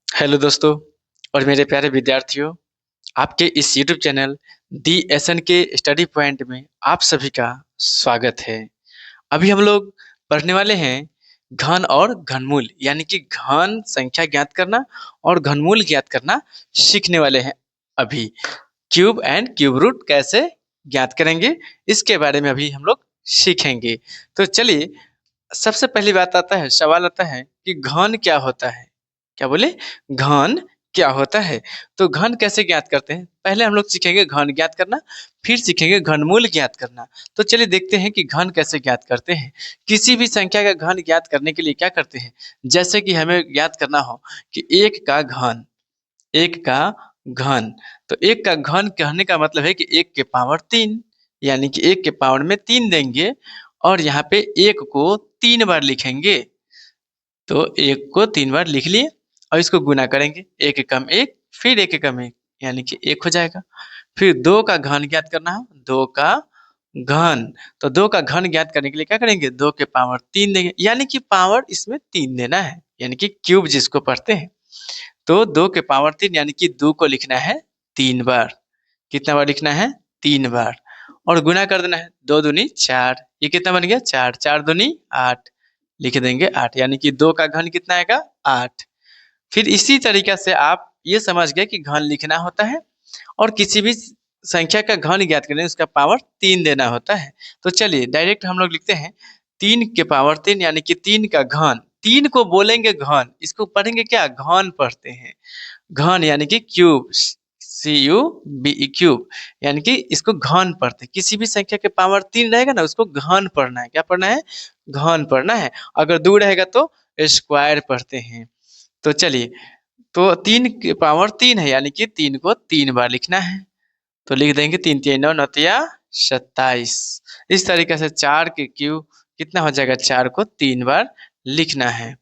Hello दोस्तों और मेरे प्यारे विद्यार्थियों, आपके इस यूट्यूब चैनल दी एसएन के स्टडी पॉइंट में आप सभी का स्वागत है। अभी हम लोग पढ़ने वाले हैं घन और घनमूल यानी कि घन संख्या ज्ञात करना और घनमूल ज्ञात करना सीखने वाले हैं। अभी क्यूब एंड क्यूब रूट कैसे ज्ञात करेंगे इसके बारे में अभी हम लोग सीखेंगे। तो चलिए, सबसे पहली बात आता है, सवाल आता है कि घन क्या होता है? क्या बोले? घन क्या होता है? तो घन कैसे ज्ञात करते हैं? पहले हम लोग सीखेंगे घन ज्ञात करना, फिर सीखेंगे घनमूल ज्ञात करना। तो चलिए देखते हैं कि घन कैसे ज्ञात करते हैं। किसी भी संख्या का घन ज्ञात करने के लिए क्या करते हैं? जैसे कि हमें ज्ञात करना हो कि एक का घन, तो एक का घन कहने का मतलब है कि एक के पावर 3, यानी कि एक के पावर में 3 देंगे और यहाँ पे एक को 3 बार लिखेंगे। तो एक को 3 बार लिख लिए और इसको गुना करेंगे, एक एकम एक, फिर एक एकम एक, यानी कि एक हो जाएगा। फिर 2 का घन ज्ञात करना है, 2 का घन, तो 2 का घन ज्ञात करने के लिए क्या करेंगे? 2 के पावर 3 देंगे, यानी कि पावर इसमें 3 देना है, यानी कि क्यूब जिसको पढ़ते हैं। तो 2 के पावर 3 यानी कि 2 को लिखना है 3 बार। कितना बार लिखना है? 3 बार। और गुना कर देना है, 2 दूनी 4, ये कितना बन गया? 4, 4 दूनी 8, लिख देंगे 8, यानी कि 2 का घन कितना आएगा? 8। फिर इसी तरीके से आप ये समझ गए कि घन लिखना होता है और किसी भी संख्या का घन ज्ञात करने उसका पावर 3 देना होता है। तो चलिए डायरेक्ट हम लोग लिखते हैं 3 के पावर 3 यानी कि 3 का घन। 3 को बोलेंगे घन, इसको पढ़ेंगे क्या? घन पढ़ते हैं। घन यानी कि क्यूब, क्यूब, यानी कि इसको घन पढ़ते हैं। किसी भी संख्या के पावर 3 रहेगा ना, उसको घन पढ़ना है। क्या पढ़ना है? घन पढ़ना है। अगर 2 रहेगा तो स्क्वायर पढ़ते हैं। तो चलिए, तो 3 के पावर 3 है यानी कि 3 को 3 बार लिखना है। तो लिख देंगे 3 3 9 9 27। इस तरीके से 4 के क्यूब कितना हो जाएगा? 4 को 3 बार लिखना है।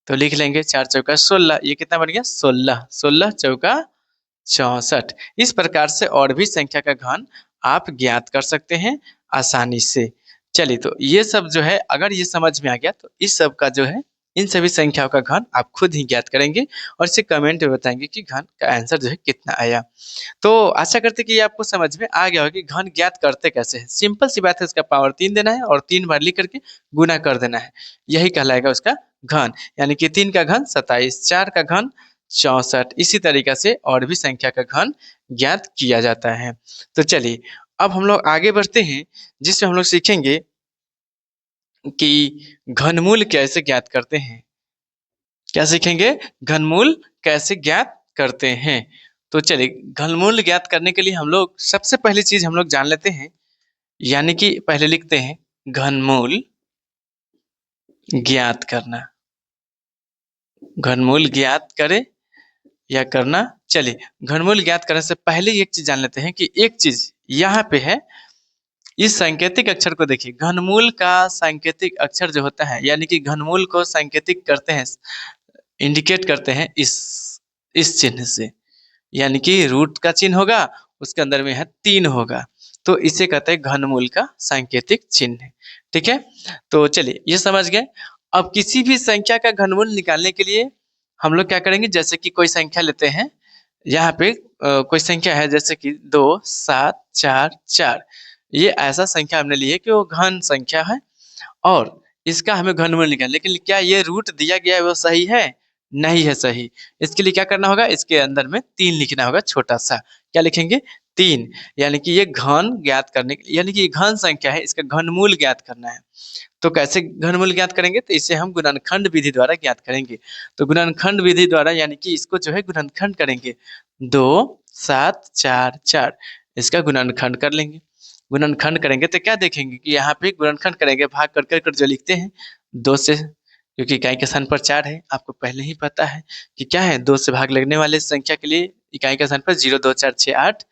तो लिख लेंगे 4 चौका 16, ये कितना बन गया? 16, 16 चौका 64। इस प्रकार से और भी संख्या का घन आप ज्ञात कर सकते हैं आसानी से। चलिए, तो ये सब जो है, अगर ये समझ में आ गया तो इस सब का जो है, इन सभी संख्याओं का घन आप खुद ही ज्ञात करेंगे और इसे कमेंट में बताएंगे कि घन का आंसर जो है कितना आया। तो आशा करते हैं कि ये आपको समझ में आ गया होगा कि घन ज्ञात करते कैसे हैं। सिंपल सी बात है, उसका पावर 3 देना है और 3 बार लिख करके गुना कर देना है, यही कहलाएगा उसका घन। यानी कि 3 का घन 27, 4 का घन 64। इसी तरीका से और भी संख्या का घन ज्ञात किया जाता है। तो चलिए, अब हम लोग आगे बढ़ते हैं, जिसमें हम लोग सीखेंगे कि घनमूल कैसे ज्ञात करते हैं। क्या सीखेंगे? घनमूल कैसे ज्ञात करते हैं। तो चलिए, घनमूल ज्ञात करने के लिए हम लोग सबसे पहली चीज हम लोग जान लेते हैं, यानी कि पहले लिखते हैं घनमूल ज्ञात करना। घनमूल ज्ञात करें या करना। चलिए, घनमूल ज्ञात करने से पहले एक चीज जान लेते हैं कि एक चीज यहाँ पे है, इस सांकेतिक अक्षर को देखिए। घनमूल का सांकेतिक अक्षर जो होता है, यानी कि घनमूल को सांकेतिक करते हैं, इंडिकेट करते हैं इस चिन्ह से, यानी कि रूट का चिन्ह होगा, उसके अंदर में है 3 होगा, तो इसे कहते हैं घनमूल का सांकेतिक चिन्ह। ठीक है, तो चलिए ये समझ गए। अब किसी भी संख्या का घनमूल निकालने के लिए हम लोग क्या करेंगे? जैसे कि कोई संख्या लेते हैं, यहाँ पे कोई संख्या है जैसे कि 2 7 4 4, ये ऐसा संख्या हमने ली है कि वो घन संख्या है और इसका हमें घनमूल निकालना। लेकिन क्या ये रूट दिया गया है वो सही है? नहीं है सही। इसके लिए क्या करना होगा? इसके अंदर में 3 लिखना होगा, छोटा सा। क्या लिखेंगे? 3, यानी कि ये घन ज्ञात करने के, यानी कि घन संख्या है, इसका घनमूल ज्ञात करना है। तो कैसे घनमूल ज्ञात करेंगे? तो इसे हम गुणनखंड विधि द्वारा ज्ञात करेंगे। तो गुणनखंड विधि द्वारा यानी कि इसको जो है गुणनखंड करेंगे, 2 7 4 4, इसका गुणनखंड कर लेंगे। गुणनखंड करेंगे तो क्या देखेंगे कि यहाँ पे गुणनखंड करेंगे, भाग कर कर जो लिखते हैं 2 से, क्योंकि इकाई के स्थान पर 4 है, आपको पहले ही पता है कि क्या है, 2 से भाग लगने वाले संख्या के लिए इकाई के स्थान पर 0 2 4 6 8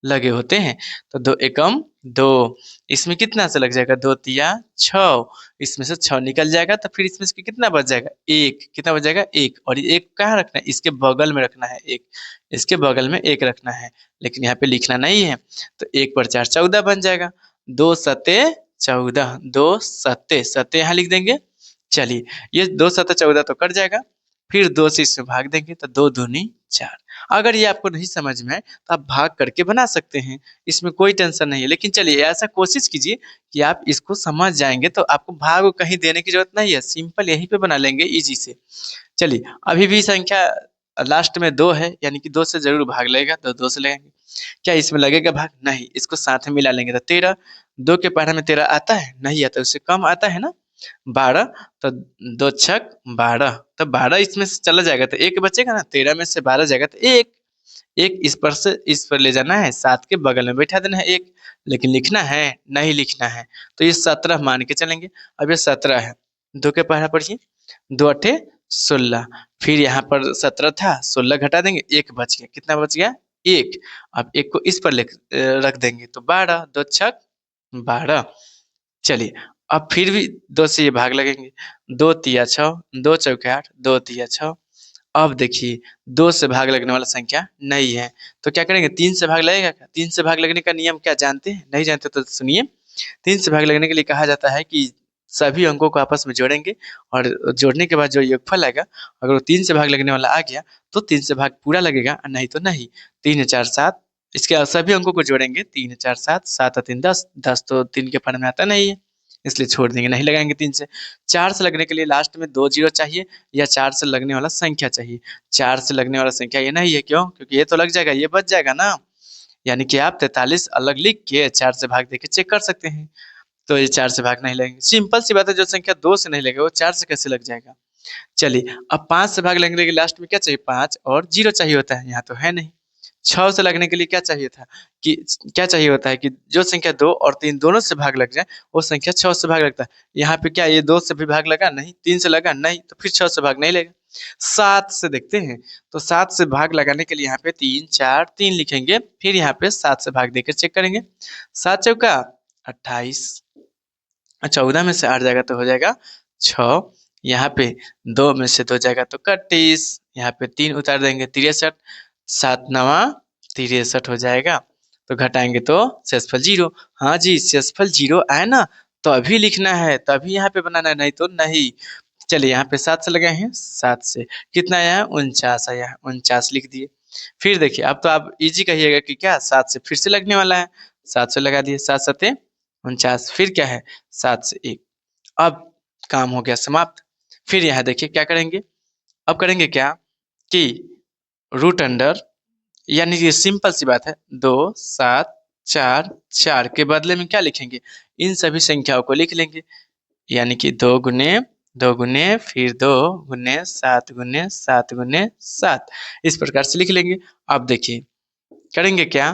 लगे होते हैं। तो 2 एकम 2, इसमें कितना से लग जाएगा? 2 तिया 6, इसमें से 6 निकल जाएगा, तो फिर इसमें से कितना बच जाएगा? 1। कितना बच जाएगा? 1। और ये 1 कहाँ रखना है? इसके बगल में रखना है 1, इसके बगल में 1 रखना है, लेकिन यहाँ पे लिखना नहीं है। तो 1 पर 4 14 बन जाएगा, 2 सते 14, 2 सते सते यहाँ लिख देंगे। चलिए, ये 2 सते 14 तो कट जाएगा, फिर 2 से इसमें भाग देंगे तो 2 दूनी 4। अगर ये आपको नहीं समझ में आए तो आप भाग करके बना सकते हैं, इसमें कोई टेंशन नहीं है। लेकिन चलिए ऐसा कोशिश कीजिए कि आप इसको समझ जाएँगे तो आपको भाग को कहीं देने की ज़रूरत नहीं है, सिंपल यहीं पे बना लेंगे ईज़ी से। चलिए, अभी भी संख्या लास्ट में 2 है, यानी कि 2 से ज़रूर भाग लगेगा, तो 2 से लगाएँगे। क्या इसमें लगेगा भाग? नहीं, इसको साथ में मिला लेंगे तो 13, 2 के पहाड़ा में 13 आता है? नहीं आता, उससे कम आता है ना? 12, तो 2 छक 12, तो 12 इसमें से चला जाएगा तो 1 बचेगा ना, 13 में से 12 जाएगा तो 1, 1 इस पर से इस पर ले जाना है, 7 के बगल में बैठा देना है 1, लेकिन लिखना है? नहीं लिखना है, तो ये 17 मान के चलेंगे। अब ये 17 है, 2 के पहाड़ा पढ़िए, 2 अट्ठे 16, फिर यहाँ पर 17 था, 16 घटा देंगे, 1 बच गया, कितना बच गया? 1, अब 1 को इस पर रख देंगे तो 12, 2 छक 12। चलिए, अब फिर भी 2 से ये भाग लगेंगे, 2 तिया 6, 2 चौके 8, 2 तिया 6। अब देखिए 2 से भाग लगने वाला संख्या नहीं है, तो क्या करेंगे? 3 से भाग लगेगा क्या? 3 से भाग लगने का नियम क्या जानते हैं? नहीं जानते तो सुनिए। 3 से भाग लगने के लिए कहा जाता है कि सभी अंकों को आपस में जोड़ेंगे और जोड़ने के बाद जो योगफल आएगा, अगर वो 3 से भाग लगने वाला आ गया, तो 3 से भाग पूरा लगेगा, नहीं तो नहीं। 3 4 7, इसके सभी अंकों को जोड़ेंगे, 3 4 7, 7 और 3 10, 10 तो 3 के पढ़ में आता नहीं है, इसलिए छोड़ देंगे, नहीं लगाएँगे 3 से। 4 से लगने के लिए लास्ट में 2 जीरो चाहिए या 4 से लगने वाला संख्या चाहिए। 4 से लगने वाला संख्या ये नहीं है, क्यों? क्योंकि ये तो लग जाएगा, ये बच जाएगा ना। यानी कि आप 43 अलग लिख के 4 से भाग देके चेक कर सकते हैं। तो ये 4 से भाग नहीं लगेंगे। सिंपल सी बात है, जो संख्या 2 से नहीं लगेगा वो 4 से कैसे लग जाएगा? चलिए, अब 5 से भाग लगने के लिए लास्ट में क्या चाहिए? 5 और 0 चाहिए होता है, यहाँ तो है नहीं। 6 से लगने के लिए क्या चाहिए था कि क्या चाहिए होता है कि जो संख्या 2 और 3 दोनों से भाग लग जाए, वो संख्या 6 से भाग लगता है। यहाँ पे क्या ये 2 से भी भाग लगा? नहीं। 3 से लगा? नहीं। तो फिर 6 से भाग नहीं लगेगा। 7 से देखते हैं, तो 7 से भाग लगाने के लिए यहाँ पे 3 4 3 लिखेंगे, फिर यहाँ पे 7 से भाग देकर चेक करेंगे। 7 चौका 28, 14 में से 8 जाएगा तो हो जाएगा 6, यहाँ पे 2 में से 2 जाएगा तो 31, यहाँ पे 3 उतार देंगे 63, 7 नवा 63 हो जाएगा। तो घटाएंगे तो शेषफल 0। हाँ जी, शेषफल 0 आए ना, तो अभी लिखना है, तभी यहाँ पे बनाना है, नहीं तो नहीं। चलिए, यहाँ पे 7 से लगाए हैं, 7 से कितना आया है? 49 आया है, 49 लिख दिए। फिर देखिए, अब तो आप इजी कहिएगा कि क्या 7 से फिर से लगने वाला है, 7 से लगा दिए, 7 सत्ते 49, फिर क्या है? 7 से 1। अब काम हो गया समाप्त। फिर यहाँ देखिए क्या करेंगे? अब करेंगे क्या कि रूट अंडर, यानी कि सिंपल सी बात है, 2 7 4 4 के बदले में क्या लिखेंगे? इन सभी संख्याओं को लिख लेंगे, यानी कि 2 गुने फिर 2 गुने 7 गुने 7 गुने 7, इस प्रकार से लिख लेंगे। अब देखिए करेंगे क्या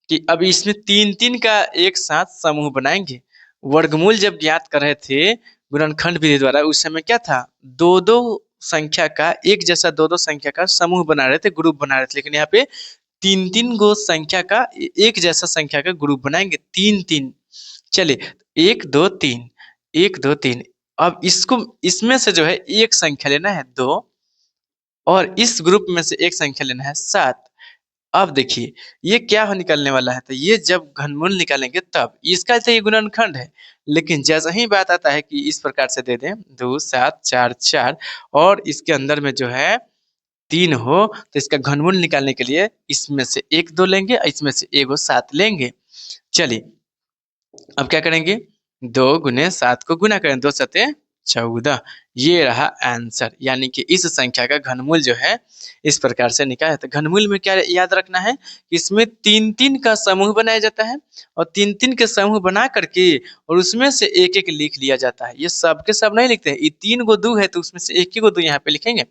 कि अब इसमें 3-3 का एक साथ समूह बनाएंगे। वर्गमूल जब ज्ञात कर रहे थे गुणनखंड विधि द्वारा, उस समय क्या था? 2-2 संख्या का एक जैसा 2-2 संख्या का समूह बना रहे थे, ग्रुप बना रहे थे। लेकिन यहाँ पे 3-3 गो संख्या का एक जैसा संख्या का ग्रुप बनाएंगे, 3-3। चलिए, 1 2 3, 1 2 3। अब इसको इसमें से जो है एक संख्या लेना है 2, और इस ग्रुप में से एक संख्या लेना है 7। अब देखिए ये क्या हो निकलने वाला है, तो ये जब घनमूल निकालेंगे तब, इसका तो ये गुणनखंड है। लेकिन जैसा ही बात आता है कि इस प्रकार से दे दें 2 7 4 4 और इसके अंदर में जो है 3 हो, तो इसका घनमूल निकालने के लिए इसमें से 1 2 लेंगे और इसमें से 1 7 लेंगे। चलिए, अब क्या करेंगे? 2 गुने 7 को गुना करें, 2 सते 14, ये रहा आंसर। यानी कि इस संख्या का घनमूल जो है इस प्रकार से निकाला है। तो घनमूल में क्या याद रखना है? इसमें 3-3 का समूह बनाया जाता है और 3-3 के समूह बना करके और उसमें से एक-एक लिख लिया जाता है। ये सब के सब नहीं लिखते हैं। ये 3 गो 2 है तो उसमें से एक ही गो 2 यहाँ पे लिखेंगे।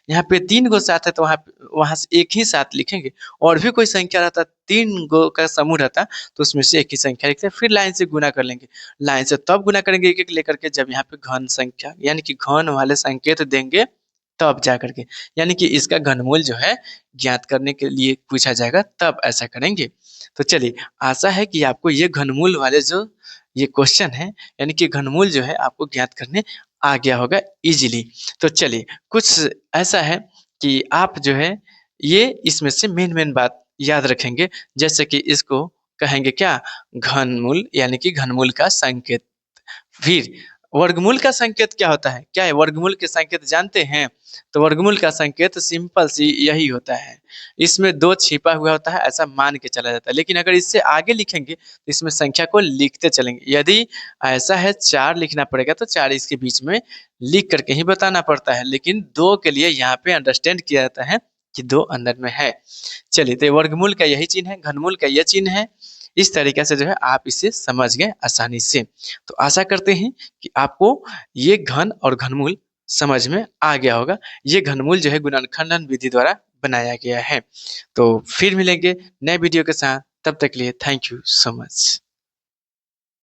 यहाँ पे 3 गो 7 है तो वहाँ से एक ही 7 लिखेंगे। और भी कोई संख्या रहता, 3 गो का समूह रहता, तो उसमें से एक ही संख्या लिखते हैं। फिर लाइन से गुना कर लेंगे। लाइन से तब गुना करेंगे एक-एक लेकर के जब यहाँ पे घन संख्या यानी कि घन वाले संकेत देंगे तब जा करके, यानी कि इसका घनमूल जो है ज्ञात करने के लिए पूछा जाएगा तब ऐसा करेंगे। तो चलिए, आशा है कि आपको ये घनमूल वाले जो ये क्वेश्चन है, यानी कि घनमूल जो है आपको ज्ञात करने आ गया होगा इजीली। तो चलिए, कुछ ऐसा है कि आप जो है ये इसमें से मेन बात याद रखेंगे, जैसे कि इसको कहेंगे क्या? घनमूल, यानी कि घनमूल का संकेत। फिर वर्गमूल का संकेत क्या होता है? क्या है वर्गमूल के संकेत जानते हैं? तो वर्गमूल का संकेत सिंपल सी यही होता है। इसमें 2 छिपा हुआ होता है ऐसा मान के चला जाता है। लेकिन अगर इससे आगे लिखेंगे तो इसमें संख्या को लिखते चलेंगे। यदि ऐसा है 4 लिखना पड़ेगा तो 4 इसके बीच में लिख करके ही बताना पड़ता है। लेकिन 2 के लिए यहाँ पे अंडरस्टैंड किया जाता है कि 2 अंदर में है। चलिए तो वर्गमूल का यही चिन्ह है, घनमूल का यह चिन्ह है। इस तरीके से जो है आप इसे समझ गए आसानी से। तो आशा करते हैं कि आपको ये घन और घनमूल समझ में आ गया होगा। ये घनमूल जो है गुणनखंडन विधि द्वारा बनाया गया है। तो फिर मिलेंगे नए वीडियो के साथ, तब तक के लिए थैंक यू सो मच।